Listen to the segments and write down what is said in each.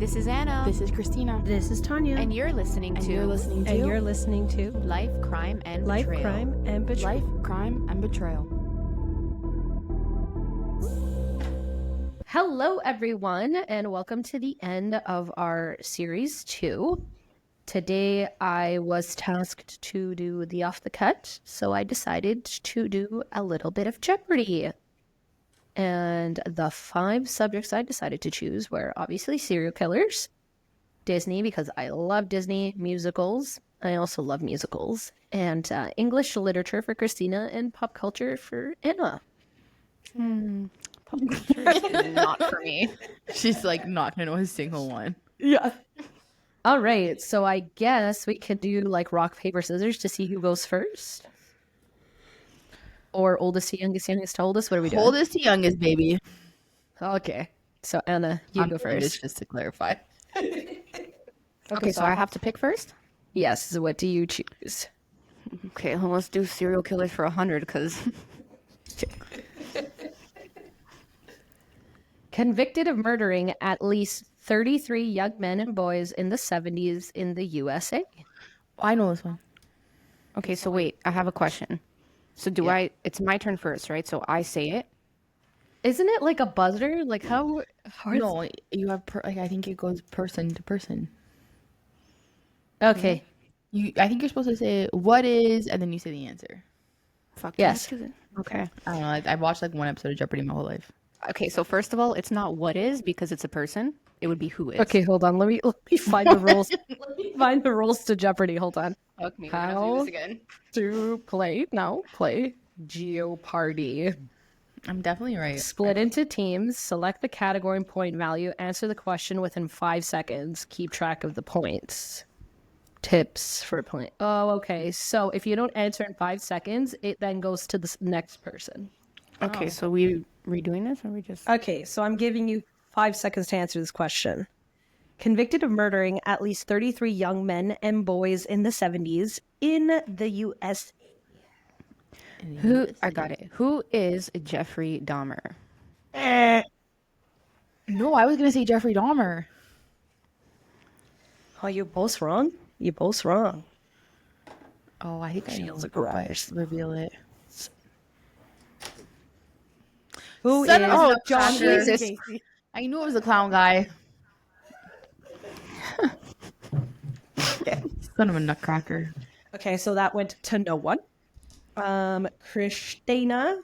This is Anna. This is Christina. This is Tanya. And you're listening to Life, Crime, and Betrayal. Crime, and Betrayal. Life, Crime, and Betrayal. Hello, everyone, and welcome to the end of our Series 2. Today, I was tasked to do the off the cut, so I decided to do a little bit of Jeopardy! And the 5 subjects I decided to choose were obviously serial killers, Disney, because I love Disney, musicals, I also love musicals, and English literature for Christina, and pop culture for Anna. Pop culture is not for me. She's like not gonna know a single one. Yeah. All right, so I guess we could do like rock, paper, scissors to see who goes first. Or oldest to youngest, youngest to oldest. What are we doing? Oldest to youngest, baby. Okay. So Anna, you go first. Just to clarify. Okay, so I have to pick first? Yes. So what do you choose? Okay, well, let's do serial killers for 100, because... Convicted of murdering at least 33 young men and boys in the 70s in the USA. I know this one. Okay, so wait, I have a question. So it's my turn first, right? So I say it? Isn't it like a buzzer? Like how hard? No, you have, I think it goes person to person. Okay. I think you're supposed to say, what is, and then you say the answer. Fuck yes. Okay. I don't know, I've watched like one episode of Jeopardy my whole life. Okay, so first of all, it's not what is because it's a person. It would be who is. Okay, hold on. Let me find the rules. Let me find the rules to Jeopardy. Hold on. Okay, How do this again. to play Jeopardy. I'm definitely right. Split into teams, select the category and point value, answer the question within 5 seconds, keep track of the points. Tips for playing. Oh, okay. So if you don't answer in 5 seconds, it then goes to the next person. Okay, so we redoing this or we just... Okay, so I'm giving you 5 seconds to answer this question. Convicted of murdering at least 33 young men and boys in the 70s in the U.S. I got it. Who is Jeffrey Dahmer? No, I was gonna say Jeffrey Dahmer. Oh, you're both wrong? You're both wrong. Oh, I think I know. Shields of Garage. Reveal it. Who Son is of a John Jesus. Casey? I knew it was a clown guy. Son of a nutcracker. Okay, so that went to no one. Christina.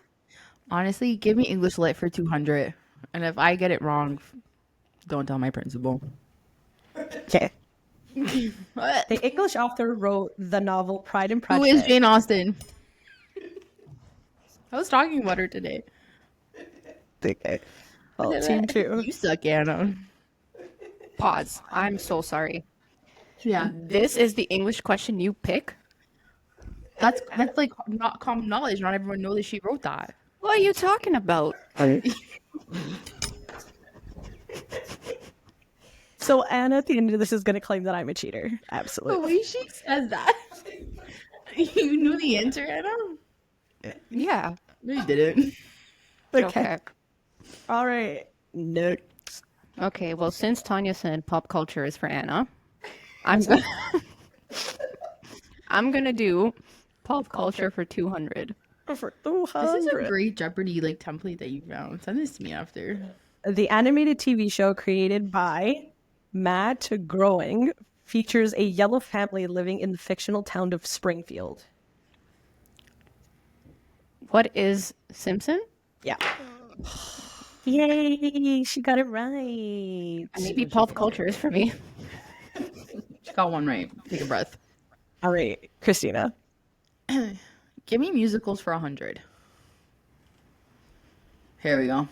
Honestly, give me English Lit for 200. And if I get it wrong, don't tell my principal. Okay. What? The English author wrote the novel Pride and Who Prejudice. is Jane Austen? I was talking about her today. Okay. Well, team 2. You suck, Anna. Pause. I'm so sorry. Yeah. This is the English question you pick? That's like not common knowledge. Not everyone knows that she wrote that. What are you talking about? So Anna at the end of this is going to claim that I'm a cheater. The Absolutely. way she says that. You knew the answer, Anna? Yeah. No, you didn't. Okay. All right. Next. Okay, well, since Tanya said pop culture is for Anna, I'm gonna do pop culture for 200. For This is a 200. great Jeopardy like template that you found. Send this to me after. The animated TV show created by Matt Groening features a yellow family living in the fictional town of Springfield. What is Simpson? Yeah. Yay, she got it right. Maybe pop culture is for me. She got one right. Take a breath. All right, Christina. Give me musicals for 100. Here we go.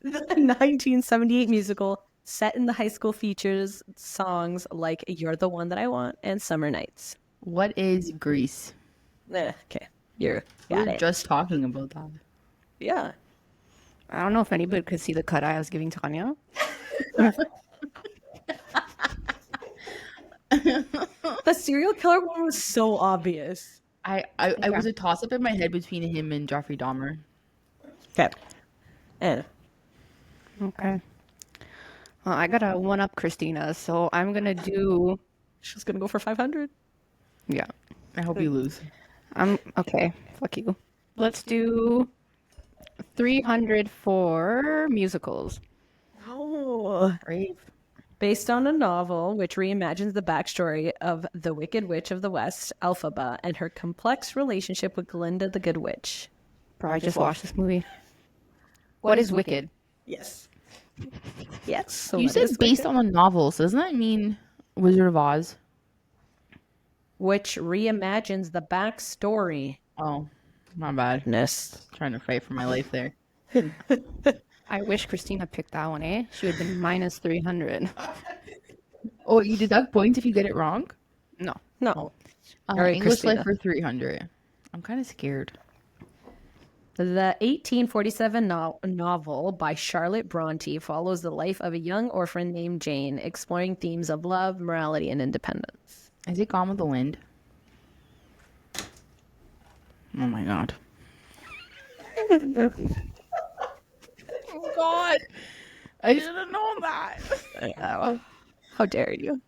The 1978 musical set in the high school features songs like You're the One That I Want and Summer Nights. What is Grease? Okay, you We got were it. just talking about that. Yeah. I don't know if anybody could see the cut I was giving Tanya. The serial killer one was so obvious. I was a toss up in my head between him and Jeffrey Dahmer. Okay. And Okay. I gotta one up Christina, so I'm gonna do. She's gonna go for 500. Yeah, I hope you lose. I'm okay. Fuck you. Let's do 300 for musicals. Oh. Brave. Based on a novel which reimagines the backstory of the Wicked Witch of the West, Elphaba, and her complex relationship with Glinda the Good Witch. Bro, I just watched this movie. What is Wicked? Yes. Yes. So You what said is based Wicked? on a novel, so doesn't that mean Wizard of Oz? Which reimagines the backstory. Oh, my bad. Goodness. Trying to fight for my life there. I wish Christina picked that one, eh? She would have been minus 300. Oh, you deduct points if you get it wrong? No. No. All right, English Christina. life for 300. I'm kind of scared. The 1847 novel by Charlotte Bronte follows the life of a young orphan named Jane, exploring themes of love, morality, and independence. Is it Gone with the Wind? Oh my god. Oh god. I should have known that. How dare you?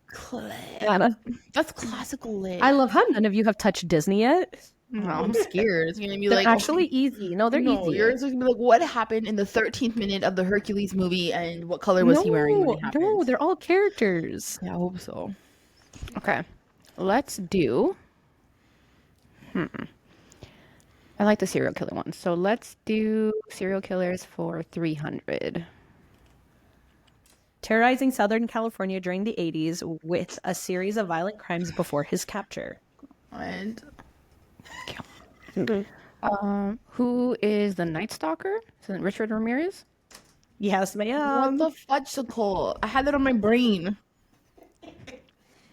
Anna. That's classical lit. I love how none of you have touched Disney yet. No, I'm scared. It's gonna be They're like actually easy. No, they're no, easy. yours is gonna be like what happened in the 13th minute of the Hercules movie and what color was he wearing when it happened? No, they're all characters. Yeah, I hope so. Okay. Let's do. I like the serial killer one. So let's do serial killers for 300. Terrorizing Southern California during the 80s with a series of violent crimes before his capture. And Who is the Night Stalker? Is it Richard Ramirez? Yes, ma'am. what the fudgesicle? I had that on my brain.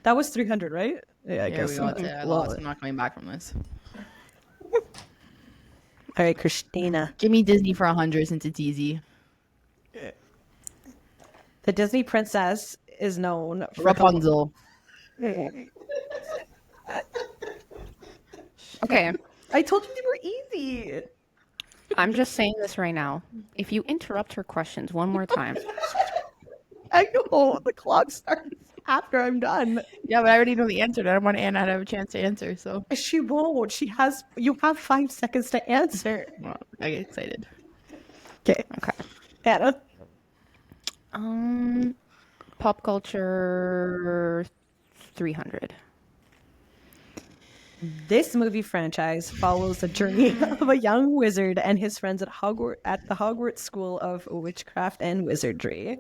That was 300, right? Yeah, I There we go. That's it. I lost. I'm not coming back from this. All right, Christina. Give me Disney for 100 since it's easy. The Disney princess is known for Rapunzel. Okay. I told you they were easy. I'm just saying this right now. If you interrupt her questions one more time, I know the clock starts after I'm done. Yeah, but I already know the answer. And I don't want Anna to have a chance to answer. So She won't. She has. You have 5 seconds to answer. well, I get excited. Okay, okay. Anna. Pop culture 300. This movie franchise follows the journey of a young wizard and his friends at the Hogwarts School of Witchcraft and Wizardry.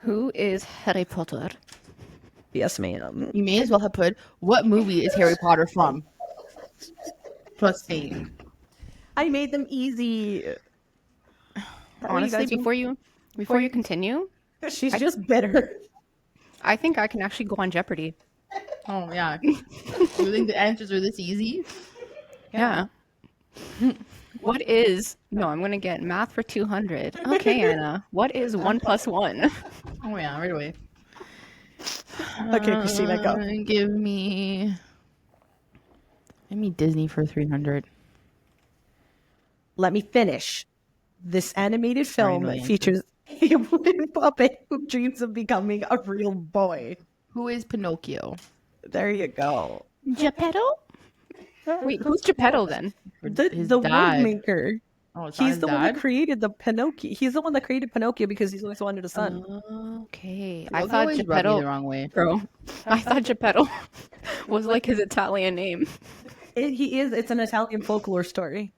Who is Harry Potter? Yes, ma'am. You may as well have put what movie is Harry Potter from? Plus name. I made them easy. Honestly, before you continue, She's just bitter. I think I can actually go on Jeopardy. Oh yeah. You think the answers are this easy? Yeah. What is no? I'm gonna get math for 200. Okay, Anna. What is 1 + 1? Oh yeah, right away. Okay, Christina, go. Give me Disney for 300. Let me finish. This animated film Sorry, no features a wooden puppet who dreams of becoming a real boy. Who is Pinocchio? There you go. Geppetto? Wait, who's Geppetto then? His The dad. woodmaker. Oh, it's not He's his the one that dad? created the Pinocchio. He's the one that created Pinocchio because he's always wanted a son. Okay, I Pinocchio thought always rubbed me the Geppetto. wrong way. Bro, I thought Geppetto was like his Italian name. He is. It's an Italian folklore story.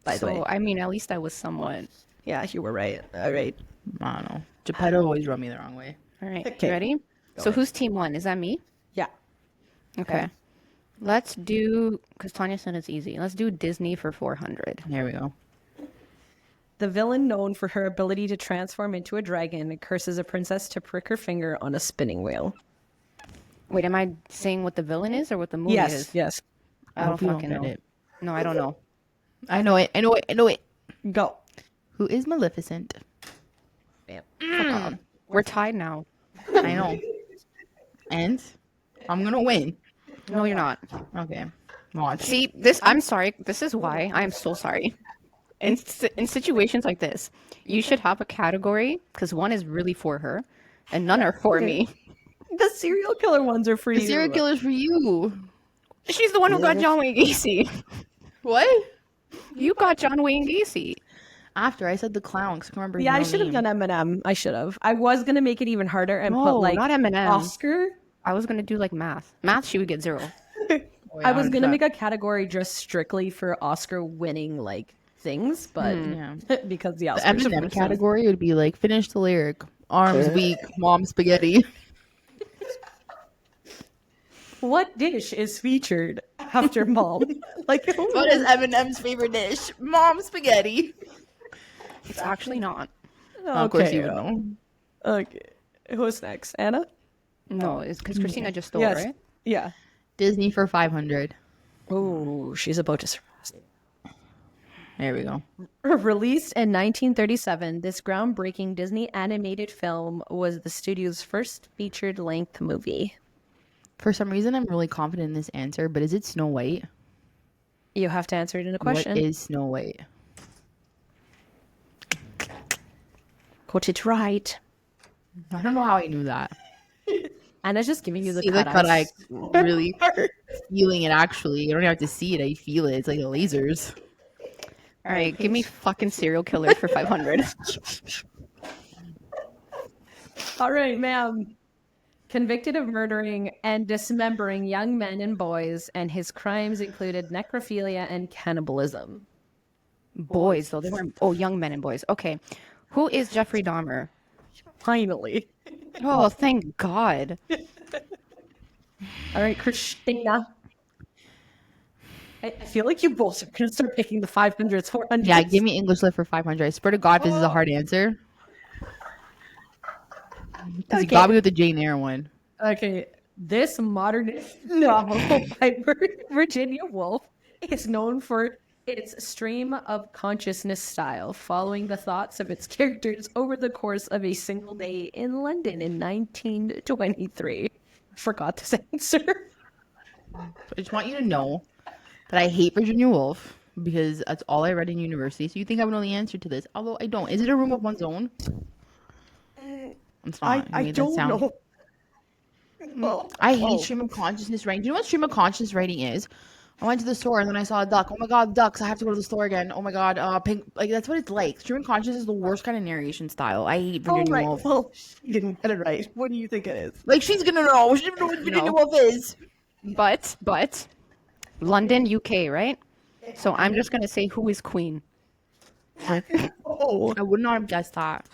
By the way. So I mean, at least I was somewhat. Yeah, you were right. All right. I don't know. Geppetto always rubbed me the wrong way. All right, Okay. you ready? So who's team one? Is that me? Yeah. Okay. Let's do, because Tanya said it's easy. Let's do Disney for 400. There we go. The villain, known for her ability to transform into a dragon, curses a princess to prick her finger on a spinning wheel. Wait, am I saying what the villain is or what the movie Yes, is? yes. I don't hope you fucking get know. it. No, I don't know. I know it. I know it. I know it. Go. Who is Maleficent? Bam. We're tied now. I know. And I'm gonna win. No, you're not. Okay. Watch. See, this, I'm sorry. This is why I am so sorry. In situations like this, you should have a category because one is really for her and none are for me. The serial killer ones are for The you. serial killer's for you. She's the one who got John Wayne Gacy. What? You got John Wayne Gacy. After I said the clown, 'cause I can't remember his Yeah, I real should have name. done Eminem. I should have. I was gonna make it even harder and No, put like not Eminem. Oscar. I was gonna do like math. Math, she would get 0. Oh, yeah, I was gonna 100%. make a category just strictly for Oscar winning like things, but Yeah. because the The Oscars are Eminem first. category would be like finish the lyric, arms weak, mom spaghetti. What dish is featured after mom? Like What is Eminem's favorite dish? Mom spaghetti. It's actually not. Of course you would know. Okay. Who's next? Anna? No, it's because Christina just stole, Yes. right? Yeah. Disney for 500. Oh, she's about to surprise. There we go. Released in 1937, this groundbreaking Disney animated film was the studio's first featured-length movie. For some reason, I'm really confident in this answer, but is it Snow White? You have to answer it in a question. What is Snow White? Got it right. I don't know how I knew that. Anna's just giving you the See the cut cut I eyes. really feeling it actually. You don't have to see it. I feel it. It's like the lasers. All right, give me fucking serial killer for 500. All right, ma'am. Convicted of murdering and dismembering young men and boys, and his crimes included necrophilia and cannibalism. Boys, though. They weren't. Oh, young men and boys. Okay. Who is Jeffrey Dahmer? Finally. Oh, thank God. All right, Christina. I feel like you both are going to start picking the 500s, 400s. Yeah, give me English lit for 500. I swear to God, this is a hard answer. Because you got me with the Jane Eyre one. Okay, this modern novel by Virginia Woolf is known for its stream of consciousness style, following the thoughts of its characters over the course of a single day in London in 1923. Forgot this answer. I just want you to know that I hate Virginia Woolf because that's all I read in university. So you think I would know the answer to this, although I don't. Is it A Room of One's Own? It's not. I You made that don't sound- know. Oh, I hate stream of consciousness writing. Do you know what stream of consciousness writing is? I went to the store and then I saw a duck. Oh my God, ducks! I have to go to the store again. Oh my God, pink. Like that's what it's like. Stream of consciousness is the worst kind of narration style. I hate oh Virginia right. Woolf. Well, you didn't get it right. What do you think it is? Like she's gonna know. She doesn't know what Virginia No. Woolf is. But, London, UK, right? So I'm just going to say who is Queen? Oh, I would not have guessed that.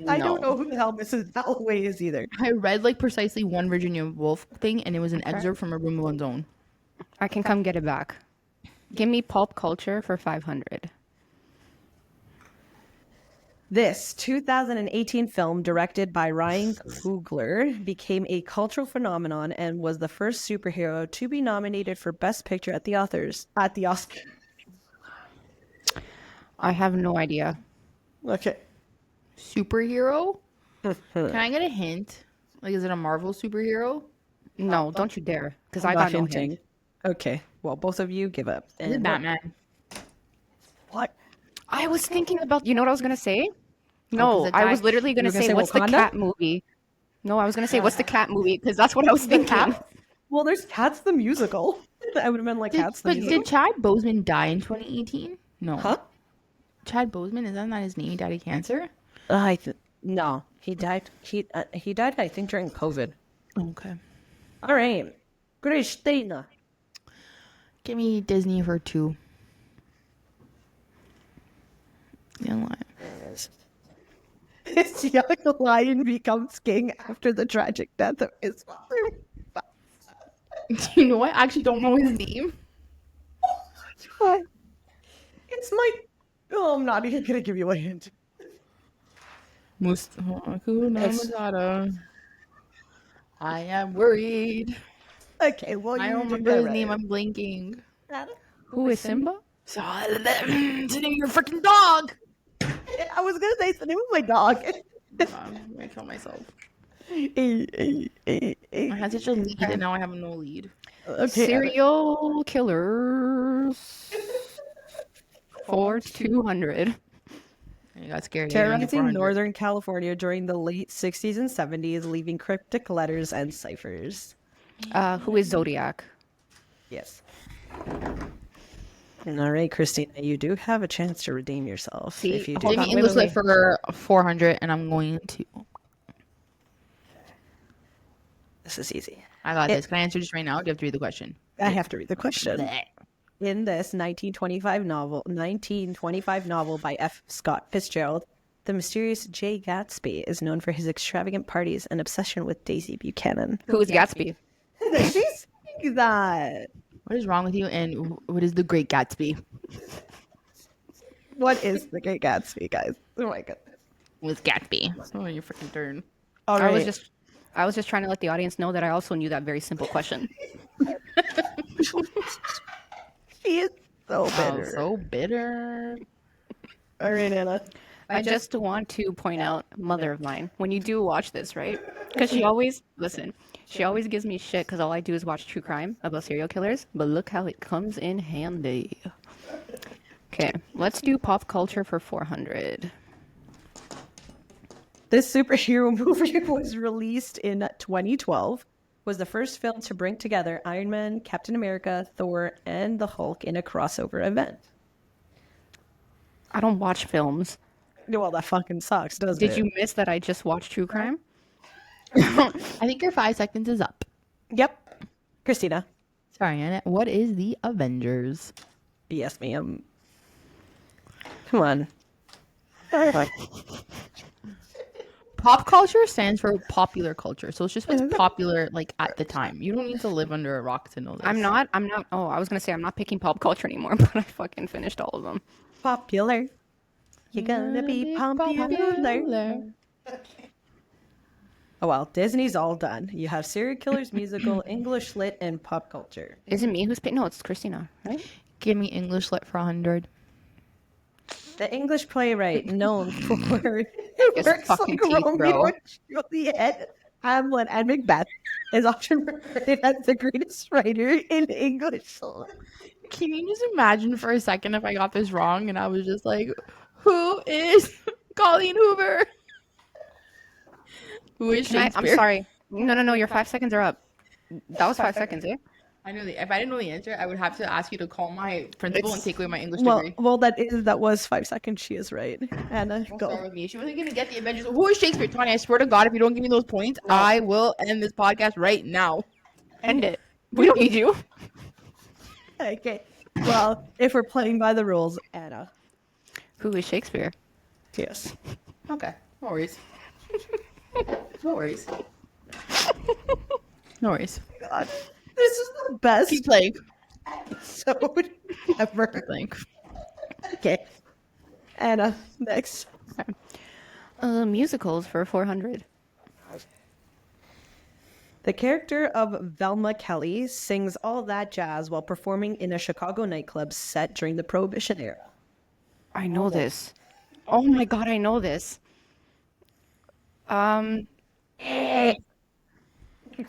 I don't know who the hell Mrs. Dalloway is either. I read like precisely one Virginia Woolf thing, and it was an excerpt from A Room of One's Own. I can come get it back. Give me pulp culture for 500. This 2018 film, directed by Ryan Coogler, became a cultural phenomenon and was the first superhero to be nominated for Best Picture at the Oscars. I have no idea. Okay. Superhero? Can I get a hint? Like, is it a Marvel superhero? No, don't you dare. Because I I'm got not no hinting. hint. Okay. Well, both of you give up. Is it Batman? What? I was thinking about, you know what I was going to say? No, 'cause it I was died. literally going You to were gonna say, say what's Wakanda? the cat movie? No, I was going to say, what's the cat movie? Because that's what I was The thinking. Cat? Well, there's Cats the musical. I would have been like Cats the But musical. did Chad Boseman die in 2018? No. Huh? Chad Boseman, is that not his name? He died of cancer? No, he died. He died, I think, during COVID. Okay. All right, Christina. Give me Disney for 2. Young Lion. This young lion becomes king after the tragic death of his father. Do you know I actually don't know his name? What? It's my. Oh, I'm not even gonna give you a hint. Hakuna Matata. I am worried. Okay, well, I you don't did remember that his right. name. I'm blinking. Who is Simba? So, it's the name of your freaking dog. I was gonna say it's the name of my dog. I'm gonna kill myself. Okay. I had such a lead, and now I have no lead. Serial killers for 200. You got scared. Terrorizing Northern California during the late 60s and 70s, leaving cryptic letters and ciphers. Who is Zodiac? Yes. All right, Christina, you do have a chance to redeem yourself See, if you do. hold Give me on, English wait. lit for 400, and I'm going to. This is easy. I got this. Can I answer just right now? Or do you have to read the question? I have to read the question. Bleh. In this 1925 novel by F. Scott Fitzgerald, the mysterious Jay Gatsby is known for his extravagant parties and obsession with Daisy Buchanan. Who is Gatsby? She's that. What is wrong with you? And what is the Great Gatsby? What is the Great Gatsby, guys? Oh my goodness. With Gatsby. Oh, your freaking turn. All I right. was just trying to let the audience know that I also knew that very simple question. She is so Oh, bitter. so bitter. All right, Anna. I just want to point out, mother of mine, when you do watch this, right? Because she always gives me shit because all I do is watch true crime about serial killers. But look how it comes in handy. Okay, let's do pop culture for 400. This superhero movie was released in 2012. Was the first film to bring together Iron Man, Captain America, Thor, and the Hulk in a crossover event. I don't watch films. Well, that fucking sucks, doesn't it? Did you miss that I just watched true crime? I think your 5 seconds is up. Yep. Christina. Sorry, Anna. What is the Avengers? Yes, ma'am. Come on. Pop culture stands for popular culture. So it's just what's popular like at the time. You don't need to live under a rock to know this. I'm not. Oh, I was going to say I'm not picking pop culture anymore, but I fucking finished all of them. Popular. You're gonna be popular. Oh, well, Disney's all done. You have serial killers, musical, English lit, and pop culture. Is it me who's picking? No, it's Christina, right? Give me English lit for 100. The English playwright known for works fucking like teeth, Romeo bro. and Juliet, Hamlet, and Macbeth is often regarded as the greatest writer in English. Can you just imagine for a second if I got this wrong and I was just like, who is Colleen Hoover? Who is I'm Shakespeare? sorry. No. Your 5 seconds are up. That was 5 seconds, eh? I know if I didn't know the answer, I would have to ask you to call my principal and take away my English Well, degree. that was 5 seconds. She is right. Anna, Don't go. start with me. She wasn't gonna get the Avengers. Who is Shakespeare? Tony, I swear to God, if you don't give me those points, I will end this podcast right now. End it. We don't need you. Okay. Well, if we're playing by the rules, Anna. Who is Shakespeare? Yes. Okay, no worries. No worries. No worries. God, this is the best Keep playing. episode ever. Keep playing. Okay. Anna, next. Musicals for 400. The character of Velma Kelly sings all that jazz while performing in a Chicago nightclub set during the Prohibition era. I know this. Oh my god, I know this.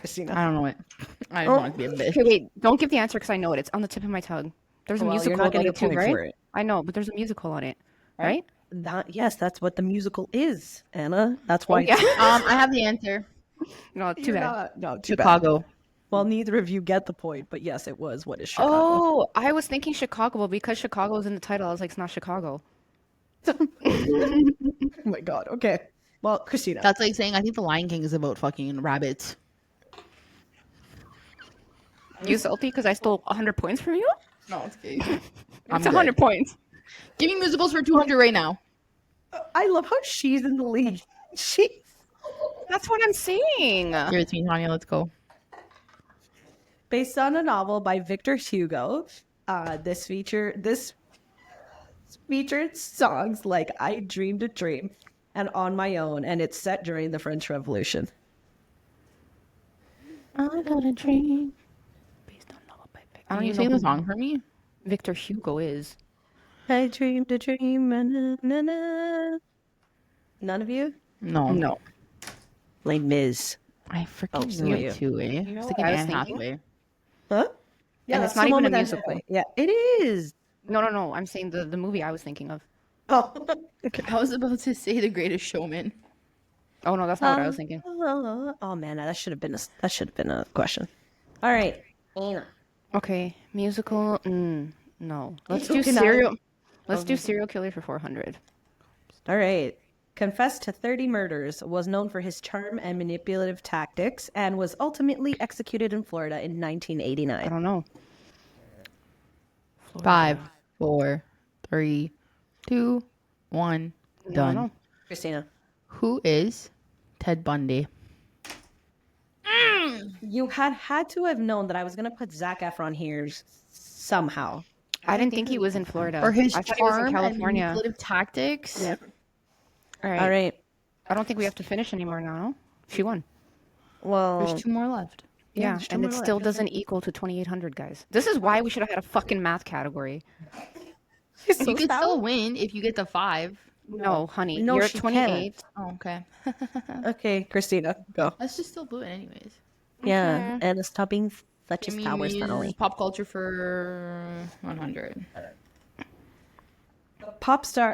Christina. I don't know it. I don't want to be a bitch. Okay, wait. Don't give the answer because I know it. It's on the tip of my tongue. There's a Well, musical you're not on getting it a too, point right? for it. I know, but there's a musical on it, right? Yes, that's what the musical is, Anna. That's why. yeah. I have the answer. No, too bad. No, too bad. Chicago. Well, neither of you get the point, but yes, it was. What is Chicago? Oh, I was thinking Chicago, but because Chicago was in the title, I was like, it's not Chicago. Oh my god. Okay. Well, Christina. That's like saying I think the Lion King is about fucking rabbits. You salty because I stole 100 points from you? No, it's okay. It's 100 points. Give me musicals for 200 right now. I love how she's in the lead. She. That's what I'm saying. Give it to me, Tanya. Let's go. Based on a novel by Victor Hugo, this featured songs like "I Dreamed a Dream" and "On My Own," and it's set during the French Revolution. I got a dream. Based on novel by Victor. I Can don't you even sing know the song for me? Victor Hugo is. I dreamed a dream. Na, na, na. None of you? No. No. Les Mis. I freaking so knew you. it too, eh? You know It's what like I an was Anne thinking? Hathaway. Huh? And that's it's not the one even a with Anne musical. Hathaway. Yeah, it is. No. I'm saying the movie I was thinking of. Oh, okay. I was about to say The Greatest Showman. Oh no, that's not what I was thinking. Oh man, that should have been a question. All right. Anna. Okay, musical. No. Let's do Can I- serial. Let's do serial killer for 400. All right. Confessed to 30 murders, was known for his charm and manipulative tactics, and was ultimately executed in Florida in I 1989. don't know. 5, 4, 3, 2, 1. I don't Done. know. Christina. Who is Ted Bundy? You had to have known that I was going to put Zac Efron here somehow. I didn't think he was in Florida. For his I thought he was in charm and California. manipulative tactics? All right. All right. I don't think we have to finish anymore now. No? She won. Well, There's 2 more left. Yeah, there's two and more it still left. doesn't equal to 2,800, guys. This is why we should have had a fucking math category. You can still win if you get the 5. No, honey. No, You're at she 28. Oh, okay. Okay, Christina, go. Let's just still do it anyways. Yeah, and stop being such a Give me Star Wars finale. pop culture for 100.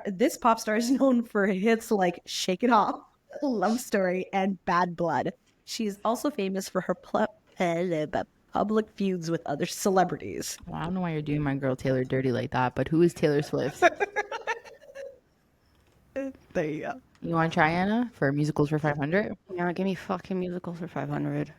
This pop star is known for hits like Shake It Off, Love Story, and Bad Blood. She is also famous for her public feuds with other celebrities. Well, I don't know why you're doing my girl Taylor dirty like that, but who is Taylor Swift? There you go. You want to try, Anna, for musicals for 500? Yeah, give me fucking musicals for 500.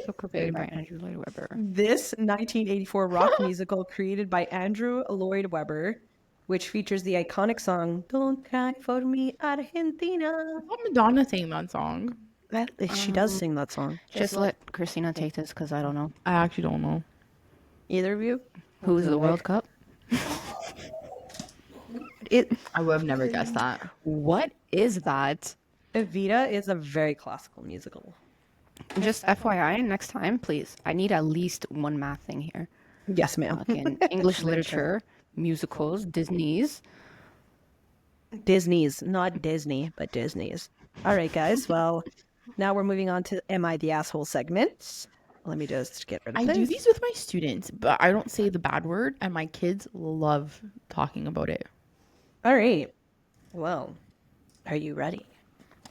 So created by Andrew Lloyd Webber. This 1984 rock musical created by Andrew Lloyd Webber, which features the iconic song "Don't Cry for Me, Argentina." What Madonna sang that song? She does sing that song. Just let Christina take this because I don't know. I actually don't know. Either of you? Who's the World Cup? I would have never guessed that. What is that? Evita is a very classical musical. Just FYI, next time, please. I need at least one math thing here. Yes, ma'am. Fucking English literature, musicals, Disney's. Disney's, not Disney, but Disney's. All right, guys. Well, now we're moving on to Am I the Asshole segment. Let me just get rid of I this. do these with my students, but I don't say the bad word, and my kids love talking about it. All right. Well, are you ready?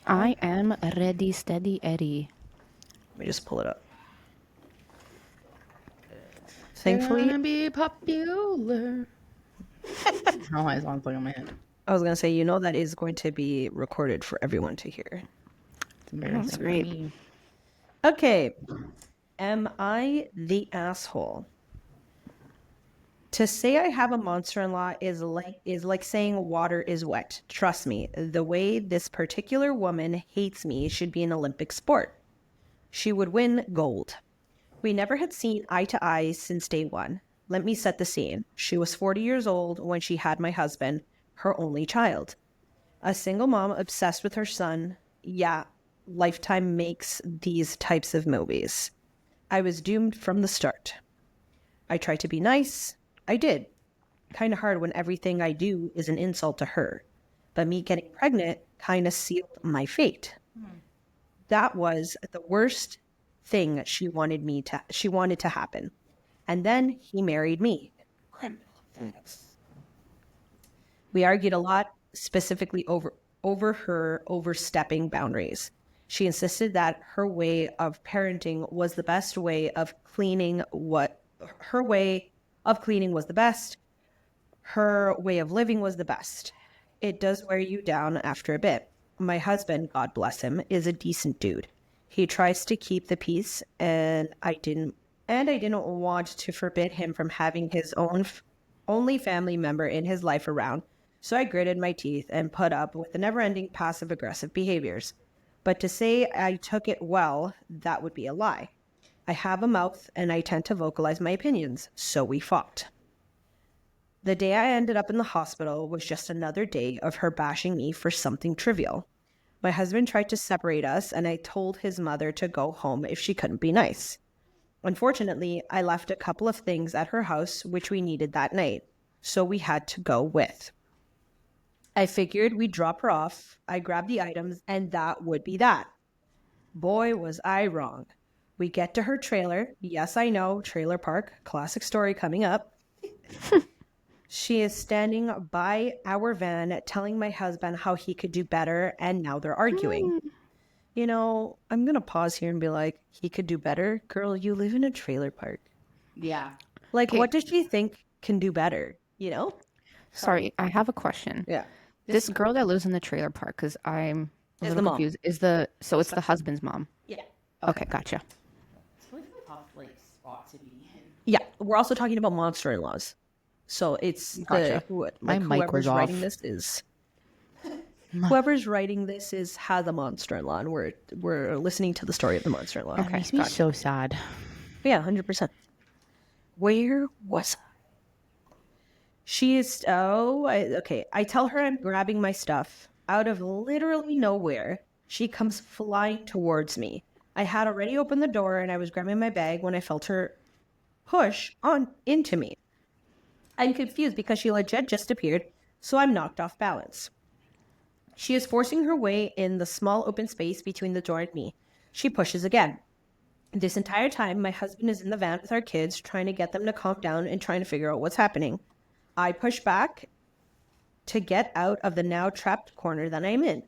I am ready, steady, Eddie. Let me just pull it up. You're Thankfully, gonna be popular. How my song's playing on my head. I was going to say, you know that is going to be recorded for everyone to hear. It's embarrassing. That's for great. me. Okay. Am I the asshole? To say I have a monster-in-law is like saying water is wet. Trust me, the way this particular woman hates me should be an Olympic sport. She would win gold. We never had seen eye to eye since day one. Let me set the scene. She was 40 years old when she had my husband, her only child. A single mom obsessed with her son. Yeah, Lifetime makes these types of movies. I was doomed from the start. I tried to be nice. I did. Kind of hard when everything I do is an insult to her. But me getting pregnant kind of sealed my fate. That was the worst thing she wanted to happen. And then he married me. We argued a lot, specifically over her overstepping boundaries. She insisted that her way of parenting was the best way of cleaning her way of cleaning was the best. Her way of living was the best. It does wear you down after a bit. My husband, God bless him, is a decent dude. He tries to keep the peace, and I didn't want to forbid him from having his only family member in his life around. So I gritted my teeth and put up with the never-ending passive-aggressive behaviors. But to say I took it well, that would be a lie. I have a mouth and I tend to vocalize my opinions, so we fought. The day I ended up in the hospital was just another day of her bashing me for something trivial. My husband tried to separate us, and I told his mother to go home if she couldn't be nice. Unfortunately, I left a couple of things at her house which we needed that night, so we had to go with. I figured we'd drop her off, I grabbed the items, and that would be that. Boy, was I wrong. We get to her trailer. Yes, I know, trailer park, classic story coming up. She is standing by our van telling my husband how he could do better, and now they're arguing. You know, I'm going to pause here and be like, he could do better? Girl, you live in a trailer park. Yeah. Like, Okay. what does she think can do better? You know? Sorry, I have a question. Yeah. This girl that lives in the trailer park, because I'm a Is little the mom. confused, so it's the husband's mom. Yeah. Okay, gotcha. It's like a tough spot to be in. Yeah. We're also talking about monster in laws. So it's Gotcha. My mic was whoever's writing off. this is. Whoever's writing this has a monster in law, and we're listening to the story of the monster in law. That makes me so sad. Yeah, 100%. Where was I? She is. Okay. I tell her I'm grabbing my stuff. Out of literally nowhere, she comes flying towards me. I had already opened the door and I was grabbing my bag when I felt her push on into me. I'm confused because she legit just appeared, so I'm knocked off balance. She is forcing her way in the small open space between the door and me. She pushes again. This entire time, my husband is in the van with our kids, trying to get them to calm down and trying to figure out what's happening. I push back to get out of the now trapped corner that I'm in.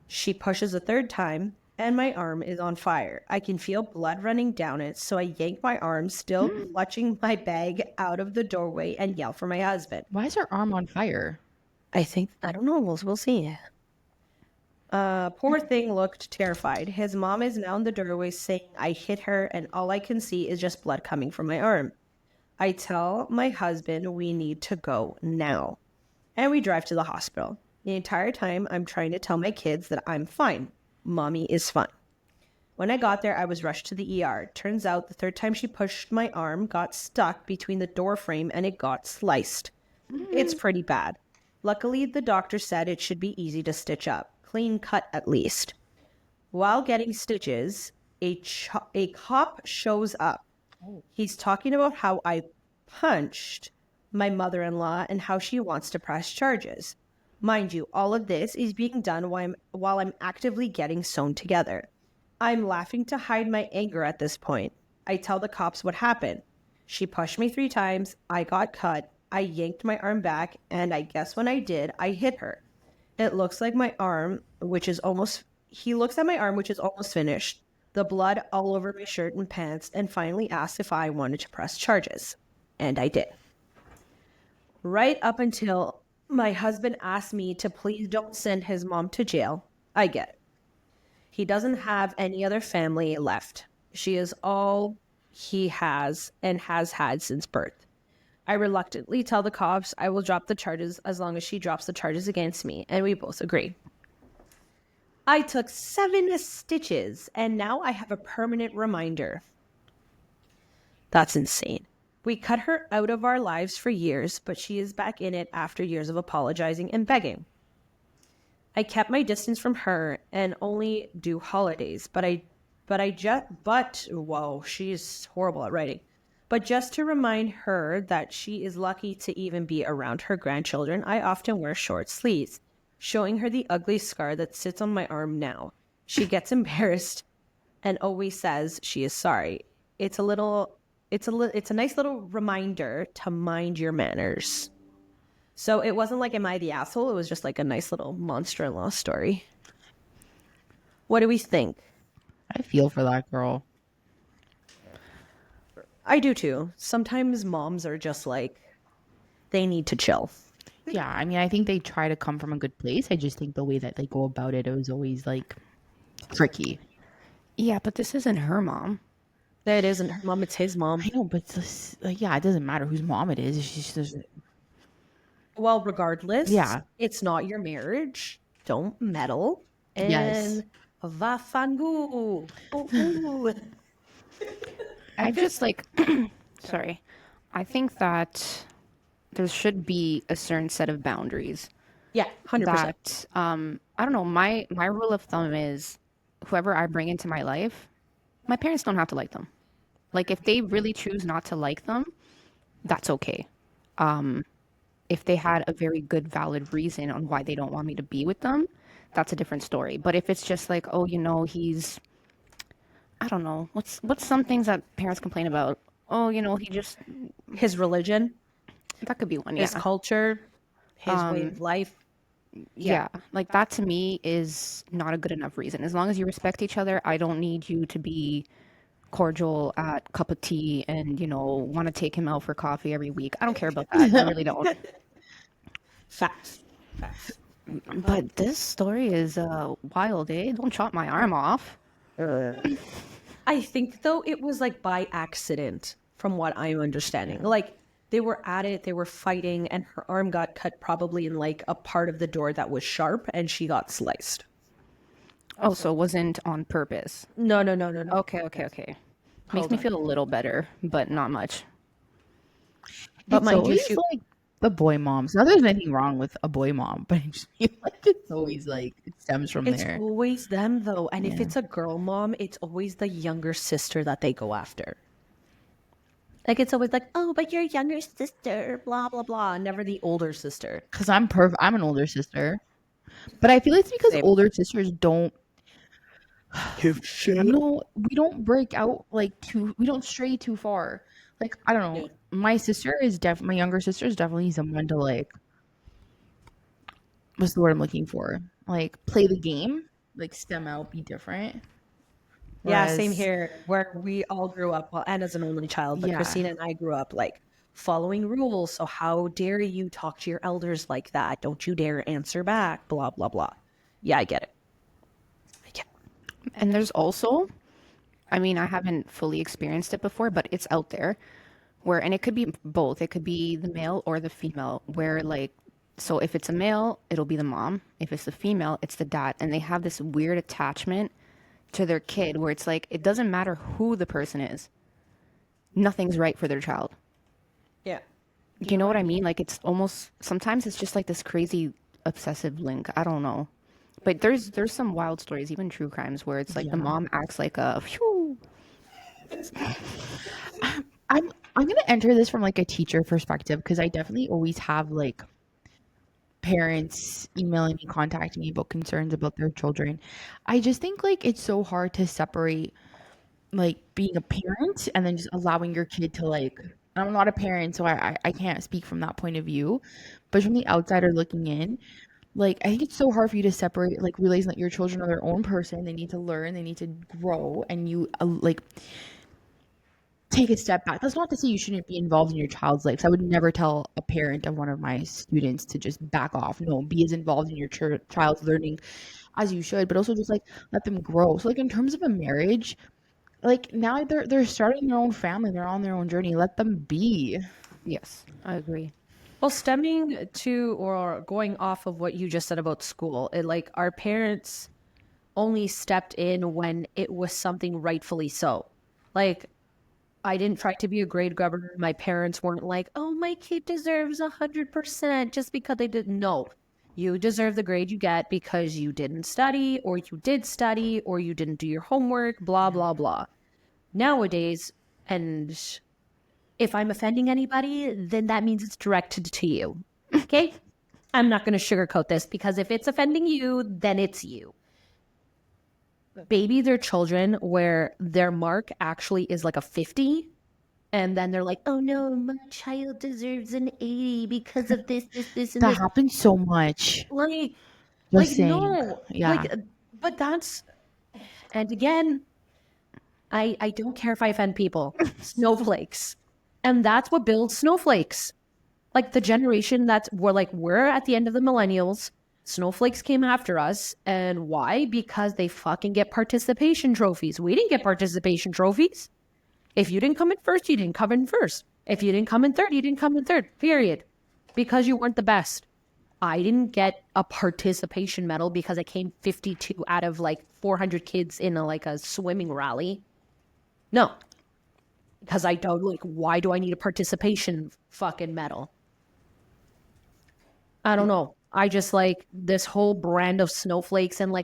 She pushes a third time, and my arm is on fire. I can feel blood running down it, so I yank my arm, still clutching my bag, out of the doorway and yell for my husband. Why is her arm on fire? I don't know. We'll see. Poor thing looked terrified. His mom is now in the doorway saying I hit her, and all I can see is just blood coming from my arm. I tell my husband we need to go now, and we drive to the hospital. The entire time, I'm trying to tell my kids that I'm fine. Mommy is fine. When I got there, I was rushed to the ER. Turns out the third time she pushed, my arm got stuck between the door frame and it got sliced. It's pretty bad. Luckily, the doctor said it should be easy to stitch up. Clean cut, at least. While getting stitches, a cop shows up. He's talking about how I punched my mother-in-law and how she wants to press charges. Mind you, all of this is being done while I'm actively getting sewn together. I'm laughing to hide my anger at this point. I tell the cops what happened. She pushed me 3 times, I got cut, I yanked my arm back, and I guess when I did, I hit her. It looks like my arm, he looks at my arm, which is almost finished, the blood all over my shirt and pants, and finally asked if I wanted to press charges. And I did. Right up until my husband asked me to please don't send his mom to jail. I get it. He doesn't have any other family left. She is all he has and has had since birth. I reluctantly tell the cops I will drop the charges as long as she drops the charges against me, and we both agree. I took 7 stitches, and now I have a permanent reminder. That's insane. We cut her out of our lives for years, but she is back in it after years of apologizing and begging. I kept my distance from her and only do holidays, whoa, she's horrible at writing. But just to remind her that she is lucky to even be around her grandchildren, I often wear short sleeves, showing her the ugly scar that sits on my arm now. She gets embarrassed and always says she is sorry. It's a nice little reminder to mind your manners. So it wasn't like, am I the asshole? It was just like a nice little monster-in-law story. What do we think? I feel for that girl. I do too. Sometimes moms are just like, they need to chill. Yeah, I mean, I think they try to come from a good place. I just think the way that they go about it was always like tricky. Yeah, but this isn't her mom. It isn't her mom, it's his mom. I know, but it's just, yeah, it doesn't matter whose mom it is. She's just Well, regardless, Yeah. it's not your marriage. Don't meddle. And Yes. vafangu. Ooh. I just like, sorry. I think that there should be a certain set of boundaries. Yeah, 100%. That I don't know. My rule of thumb is whoever I bring into my life, my parents don't have to like them. Like if they really choose not to like them, that's okay. If they had a very good, valid reason on why they don't want me to be with them, that's a different story. But if it's just like, oh, he's, I don't know, what's some things that parents complain about? Oh, he just, His religion. That could be one. his Yeah. culture, his way Um, of life. yeah. Like that to me is not a good enough reason. As long as you respect each other, I don't need you to be cordial at cup of tea and, want to take him out for coffee every week. I don't care about that. I really don't. Facts. Facts. But this story is wild, eh? Don't chop my arm off. I think though it was like by accident, from what I'm understanding. Like they were at it, they were fighting, and her arm got cut probably in like a part of the door that was sharp, and she got sliced. Oh, so it wasn't on purpose. No. Okay. Makes Hold me on. feel a little better, but not much. But It's mind you, always like the boy moms. Not there's anything wrong with a boy mom, but I just feel like it's always like it stems from it's there. always them though. And if Yeah. it's a girl mom, it's always the younger sister that they go after. Like it's always like, oh, but your younger sister, blah blah blah, never the older sister. Because I'm an older sister, but I feel like it's because Same. older sisters don't. Give shit. No, we don't break out we don't stray too far. Like I don't know. Yeah. My younger sister is definitely someone to like. What's the word I'm looking for? Like play the game, like stem out, be different. Yeah, same Whereas- here. Where we all grew up, well, and as an only child, but Yeah. Christina and I grew up like following rules. So how dare you talk to your elders like that? Don't you dare answer back. Blah blah blah. Yeah, I get it. I get it. And there's also, I mean, I haven't fully experienced it before, but it's out there and it could be both. It could be the male or the female, where like, so if it's a male, it'll be the mom. If it's the female, it's the dad. And they have this weird attachment to their kid where it's like, it doesn't matter who the person is, nothing's right for their child. Yeah. You know what I mean? Like it's almost, sometimes it's just like this crazy obsessive link. I don't know. But there's some wild stories, even true crimes, where it's like the mom acts like a phew. I'm gonna enter this from like a teacher perspective because I definitely always have like parents emailing me, contacting me about concerns about their children. I just think like it's so hard to separate like being a parent and then just allowing your kid to like I'm not a parent, so I can't speak from that point of view. But from the outsider looking in, like I think it's so hard for you to separate like realizing that your children are their own person. They need to learn, they need to grow, and you like take a step back. That's not to say you shouldn't be involved in your child's life. So I would never tell a parent of one of my students to just back off. No, be as involved in your child's learning as you should, but also just like let them grow. So like in terms of a marriage, like now they're starting their own family, they're on their own journey. Let them be. Yes, I agree. Well, stemming to or going off of what you just said about school, like our parents only stepped in when it was something rightfully so. Like I didn't try to be a grade governor. My parents weren't like, oh, my kid deserves 100% just because they didn't know. You deserve the grade you get because you didn't study or you did study or you didn't do your homework, blah, blah, blah. Nowadays, and if I'm offending anybody, then that means it's directed to you. Okay? I'm not going to sugarcoat this because if it's offending you, then it's you. Babies are children where their mark actually is like a 50. And then they're like, oh no, my child deserves an 80 because of this, and That this. happens so much. Like, Just saying. no. Yeah. Like, but that's, and again, I don't care if I offend people. Snowflakes. And that's what builds snowflakes. Like the generation we're at the end of the millennials. Snowflakes came after us. And why? Because they fucking get participation trophies. We didn't get participation trophies. If you didn't come in first, you didn't come in first. If you didn't come in third, you didn't come in third. Period. Because you weren't the best. I didn't get a participation medal because I came 52 out of like 400 kids in a swimming rally. No. Because I don't why do I need a participation fucking medal? I don't know. I just like this whole brand of snowflakes and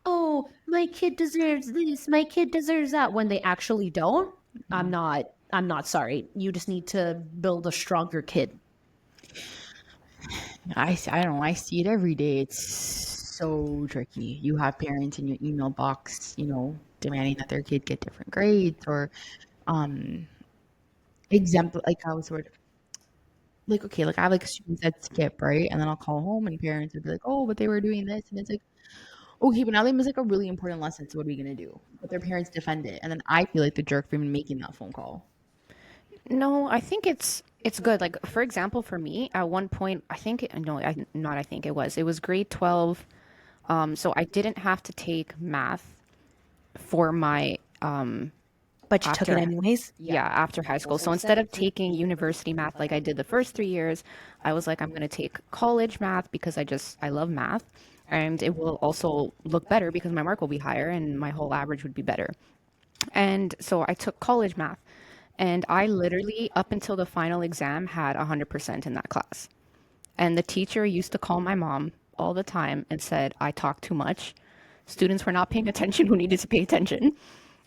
oh, my kid deserves this, my kid deserves that, when they actually don't. I'm not sorry. You just need to build a stronger kid. I don't know. I see it every day. It's so tricky. You have parents in your email box, demanding that their kid get different like, okay, like I have like students that skip, right? And then I'll call home and parents would be like, oh, but they were doing this. And it's like, okay, but now they miss like a really important lesson. So what are we going to do? But their parents defend it. And then I feel like the jerk for even making that phone call. No, I think it's good. Like for example, for me, at one point, I think no, not I think it was grade 12. So I didn't have to take math for my But you took it after anyways? yeah, after high school. So instead of taking university math like I did the first 3 years, I was like, I'm going to take college math because I love math. And it will also look better because my mark will be higher and my whole average would be better. And so I took college math. And I literally, up until the final exam, had 100% in that class. And the teacher used to call my mom all the time and said, I talk too much. Students were not paying attention who needed to pay attention.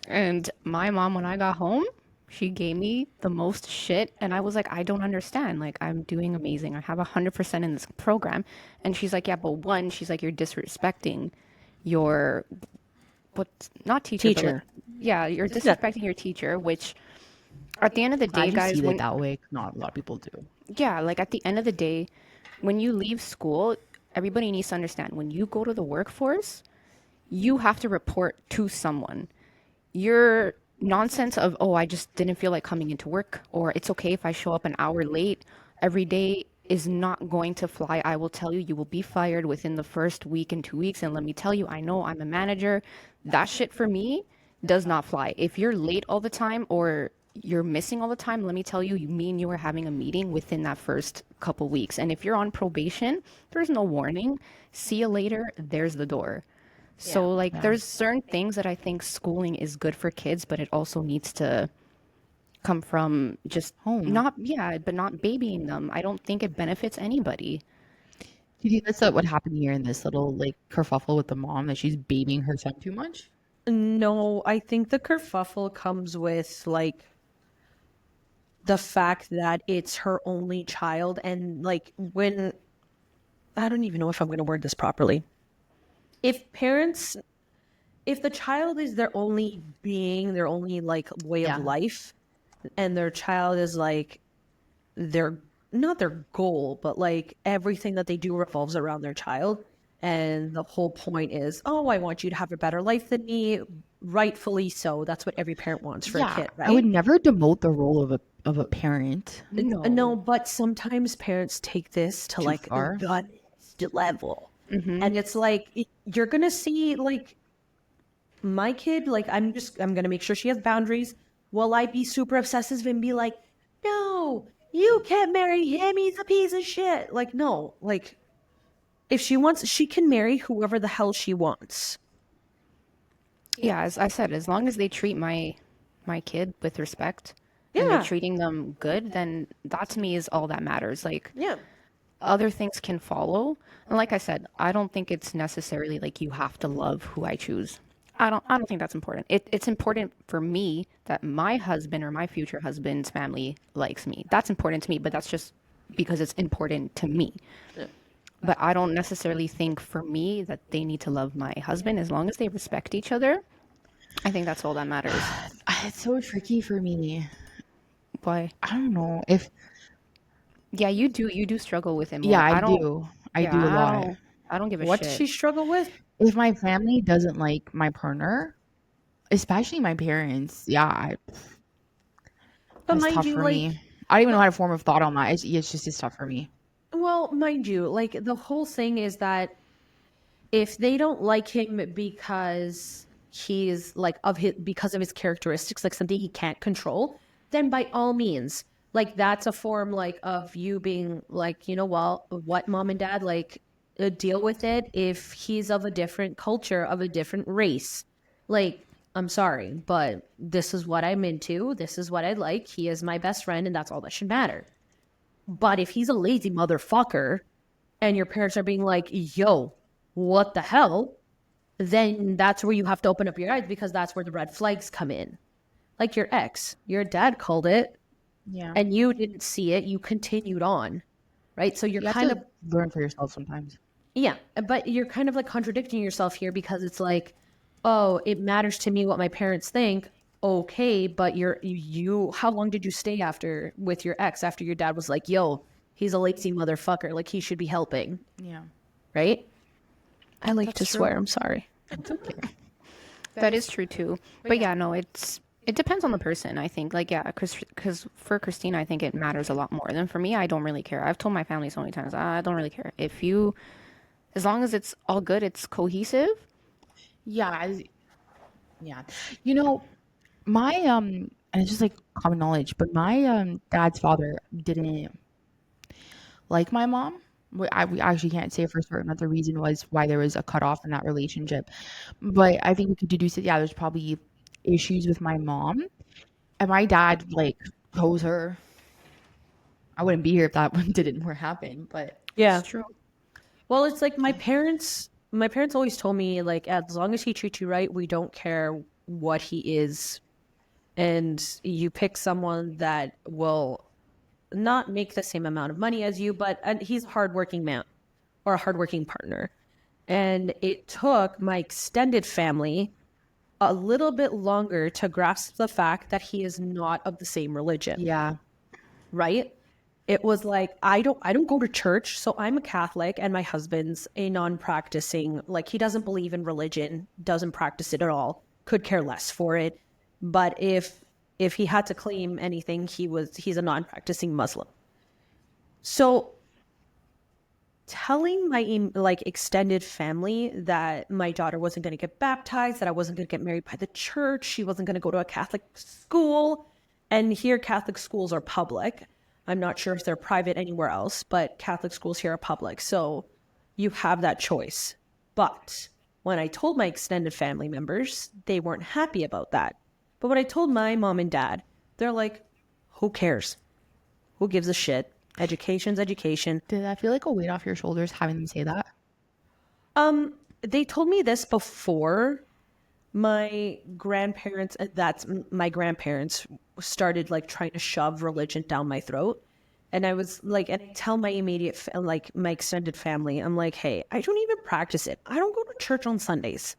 And my mom, when I got home, she gave me the most shit. And I was like, I don't understand. Like, I'm doing amazing. I have 100% in this program. And she's like, yeah, but one, she's like, you're disrespecting your, but not teacher, but like, Teacher. yeah, you're disrespecting your teacher, which at the end of the day, I just guys, see it when, that way. Not a lot of people do. yeah, like at the end of the day, when you leave school, everybody needs to understand when you go to the workforce, you have to report to someone. Your nonsense of, oh, I just didn't feel like coming into work, or it's okay if I show up an hour late every day is not going to fly. I will tell you, you will be fired within the first week and 2 weeks. And let me tell you, I know I'm a manager. That shit for me does not fly. If you're late all the time or you're missing all the time, let me tell you, you mean you are having a meeting within that first couple weeks. And if you're on probation, there's no warning. See you later. There's the door. So like there's certain things that I think schooling is good for kids, but it also needs to come from just Home. not yeah, but not babying them. I don't think it benefits anybody. Do you think that's what happened here in this little like kerfuffle with the mom that she's babying her son too much? No, I think the kerfuffle comes with like the fact that it's her only child, and like when I don't even know if I'm going to word this properly. If the child is their only being, their only like way Yeah. of life, and their child is like their not their goal, but like everything that they do revolves around their child. And the whole point is, oh, I want you to have a better life than me. Rightfully so. That's what every parent wants for a kid, right? I would never demote the role of a parent. No, but sometimes parents take this to like far? the next level. And it's like you're gonna see like my kid, like I'm gonna make sure she has boundaries. Will I be super obsessive and be like, no, you can't marry him, he's a piece of shit? Like, no, like if she wants, she can marry whoever the hell she wants. Yeah, as I said, as long as they treat my kid with respect and Yeah. they're treating them good, then that to me is all that matters. Like Yeah. other things can follow. And like I said, I don't think it's necessarily like you have to love who I choose. I don't think that's important. It's important for me that my husband or my future husband's family likes me. That's important to me, but that's just because it's important to me. But I don't necessarily think for me that they need to love my husband as long as they respect each other. I think that's all that matters. It's so tricky for me. Why? I don't know if Yeah, you do struggle with it more. yeah, I don't do. I yeah, do a lot. I don't give a What shit. does she struggle with? If my family doesn't like my partner, especially my parents, But that's mind tough you, for like, me. I don't even know how to form a thought on that. It's tough for me. well, mind you, like the whole thing is that if they don't like him because he's like because of his characteristics, like something he can't control, then by all means, like that's a form like of you being like, you know, well, what mom and dad like deal with it. If he's of a different culture, of a different race, like I'm sorry, but this is what I'm into. This is what I like. He is my best friend, and that's all that should matter. But if he's a lazy motherfucker and your parents are being like, yo, what the hell? Then that's where you have to open up your eyes, because that's where the red flags come in. Like your ex, your dad called it Yeah. and you didn't see it. You continued on, right? So you're You have kind to of, learn for yourself sometimes. yeah, but you're kind of like contradicting yourself here, because it's like, oh, it matters to me what my parents think. Okay, but you how long did you stay after with your ex after your dad was like, yo, He's a lazy motherfucker. Like, he should be helping, Yeah. right? I like to That's true. swear. I'm sorry. It's okay. That is true too. But yeah, no, it depends on the person, I think. Like, yeah, because for Christina, I think it matters a lot more than for me. I don't really care. I've told my family so many times, I don't really care. As long as it's all good, it's cohesive. Yeah. Yeah. You know, my and it's just like common knowledge, but my dad's father didn't like my mom. We actually can't say for certain what the reason was why there was a cutoff in that relationship, but I think we could deduce that, yeah, there's probably issues with my mom, and my dad like chose her. I wouldn't be here if that one didn't happen, but Yeah. It's true. Well, it's like my parents always told me, like, as long as he treats you right, we don't care what he is. And you pick someone that will not make the same amount of money as you, but he's a hardworking man or a hardworking partner. And it took my extended family a little bit longer to grasp the fact that he is not of the same religion, yeah, right? It was like, I don't go to church, so I'm a Catholic and my husband's a non-practicing, like, he doesn't believe in religion, doesn't practice it at all, could care less for it. But if he had to claim anything, he's a non-practicing Muslim. So telling my like extended family that my daughter wasn't going to get baptized, that I wasn't going to get married by the church, she wasn't going to go to a Catholic school, and here Catholic schools are public. I'm not sure if they're private anywhere else, but Catholic schools here are public. So you have that choice. But when I told my extended family members, they weren't happy about that. But when I told my mom and dad, they're like, who cares? Who gives a shit? Education's education. did I feel like a weight off your shoulders having them say that? They told me this before my grandparents, my grandparents started like trying to shove religion down my throat. And I was like, and I tell my immediate, like my extended family, I'm like, hey, I don't even practice it. I don't go to church on Sundays.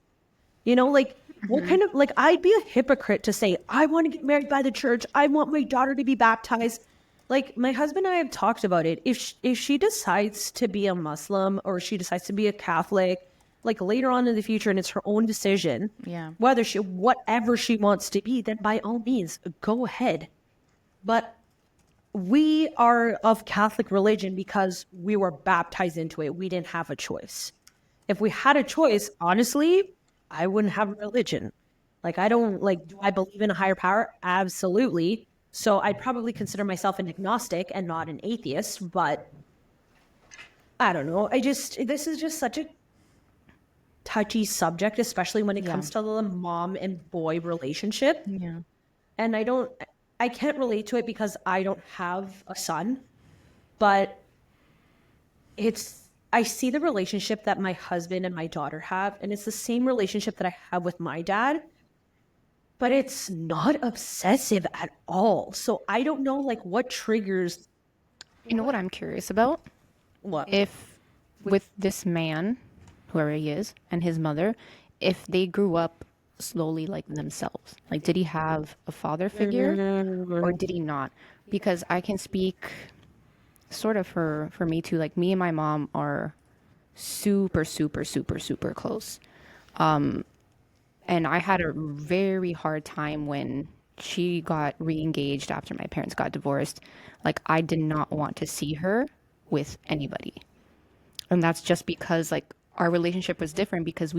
You know, like, what kind of, like, I'd be a hypocrite to say, I want to get married by the church. I want my daughter to be baptized. Like, my husband and I have talked about it. If she decides to be a Muslim or she decides to be a Catholic, like later on in the future, and it's her own decision, Yeah. whatever she wants to be, then by all means, go ahead. But we are of Catholic religion because we were baptized into it. We didn't have a choice. If we had a choice, honestly, I wouldn't have a religion. Like, I don't, like, do I believe in a higher power? Absolutely. So I'd probably consider myself an agnostic and not an atheist, but I don't know. This is just such a touchy subject, especially when it comes to the mom and boy relationship. Yeah. And I can't relate to it because I don't have a son, but I see the relationship that my husband and my daughter have, and it's the same relationship that I have with my dad, but it's not obsessive at all. So I don't know, like, what triggers. You know what I'm curious about? What? If with this man, whoever he is, and his mother, if they grew up slowly like themselves. Like, did he have a father figure or did he not? Because I can speak sort of for me too. Like, me and my mom are super, super, super, super close. And I had a very hard time when she got re-engaged after my parents got divorced. Like, I did not want to see her with anybody. And that's just because, like, our relationship was different because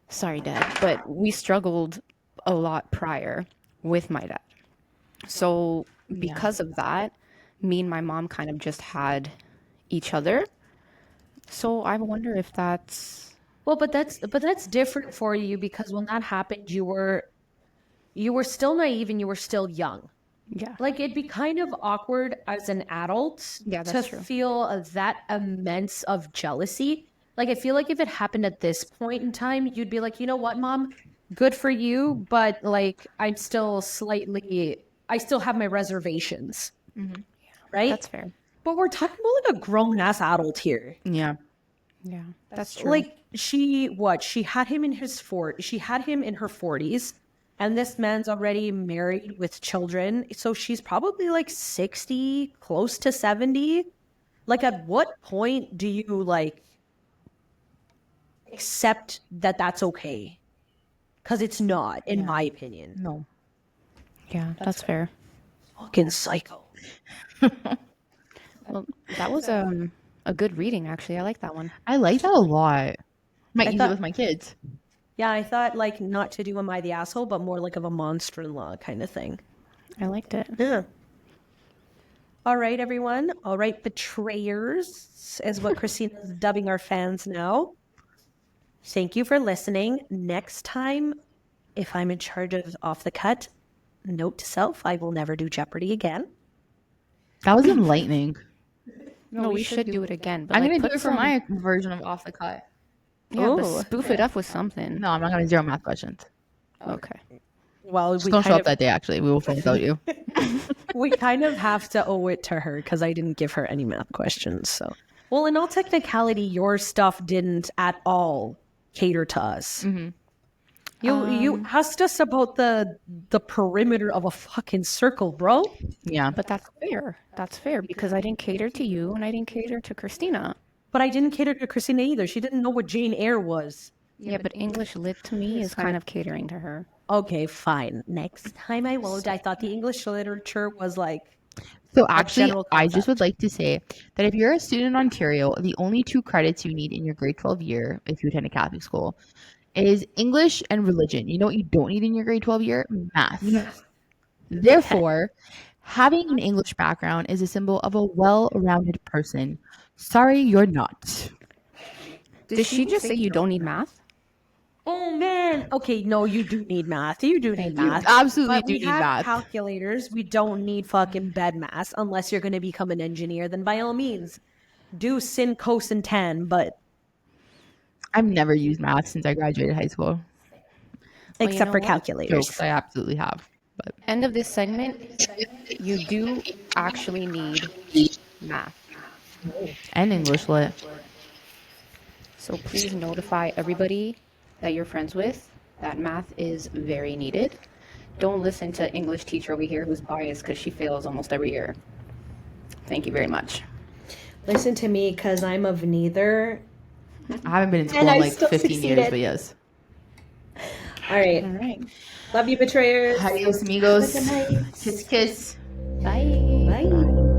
sorry, Dad, but we struggled a lot prior with my dad. So because of that, me and my mom kind of just had each other. So I wonder if that's... Well, but that's different for you because when that happened, you were still naive and you were still young. Yeah. Like, it'd be kind of awkward as an adult to feel that immense of jealousy. Like, I feel like if it happened at this point in time, you'd be like, you know what, Mom? Good for you, but, like, I still have my reservations. Mm-hmm. Right? That's fair. But we're talking about, like, a grown-ass adult here. Yeah. Yeah, that's true. Like, she had him in her 40s. And this man's already married with children. So she's probably like 60, close to 70. Like, at what point do you like accept that that's okay? Because it's not, in my opinion. No. Yeah, that's fair. Fucking psycho. Well, that was a good reading, actually. I like that one. I like that a lot. Might use it thought- with my kids. Yeah, I thought like not to do Am I the Asshole, but more like of a monster-in-law kind of thing. I liked it. Yeah. All right, everyone. All right, betrayers is what Christina's dubbing our fans now. Thank you for listening. Next time, if I'm in charge of Off the Cut, note to self, I will never do Jeopardy again. That was enlightening. No, we should do it again. But I'm like, gonna put do it for some- my version of Off the Cut. Yeah, but Ooh. spoof it up with something. No, I'm not gonna zero math questions. Okay. Well, Just don't show up that day. Actually, we will film without you. we kind of have to owe it to her because I didn't give her any math questions. So, well, in all technicality, your stuff didn't at all cater to us. You asked us about the perimeter of a fucking circle, bro. Yeah, But that's fair. That's fair because I didn't cater to you and I didn't cater to Christina. But I didn't cater to Christina either. She didn't know what Jane Eyre was. Yeah, but English lit to me is kind of catering to her. Okay, fine. Next time I won't. I thought the English literature was like... So actually, general I just concept. would like to say that if you're a student in Ontario, the only 2 credits you need in your grade 12 year, if you attend a Catholic school, is English and religion. You know what you don't need in your grade 12 year? Math. Therefore, having an English background is a symbol of a well-rounded person. Sorry, you're not. Did she just say you don't need math? Oh, man. Okay, no, you do need math. You do need math. Absolutely But do we need have math. calculators. We don't need fucking bed math unless you're going to become an engineer. Then by all means, do sin, cos, and tan. But I've never used math since I graduated high school. you except know for what? calculators. Jokes, I absolutely have. But End of this segment, you do actually need math. and English lit. So please notify everybody that you're friends with that math is very needed. Don't listen to English teacher over here who's biased because she fails almost every year. Thank you very much. Listen to me, because I'm of neither. I haven't been in school And in I like still 15 years, succeeded. but yes. All right. All right. Love you, betrayers. Adios, amigos. Good night. Kiss, kiss. Bye. Bye.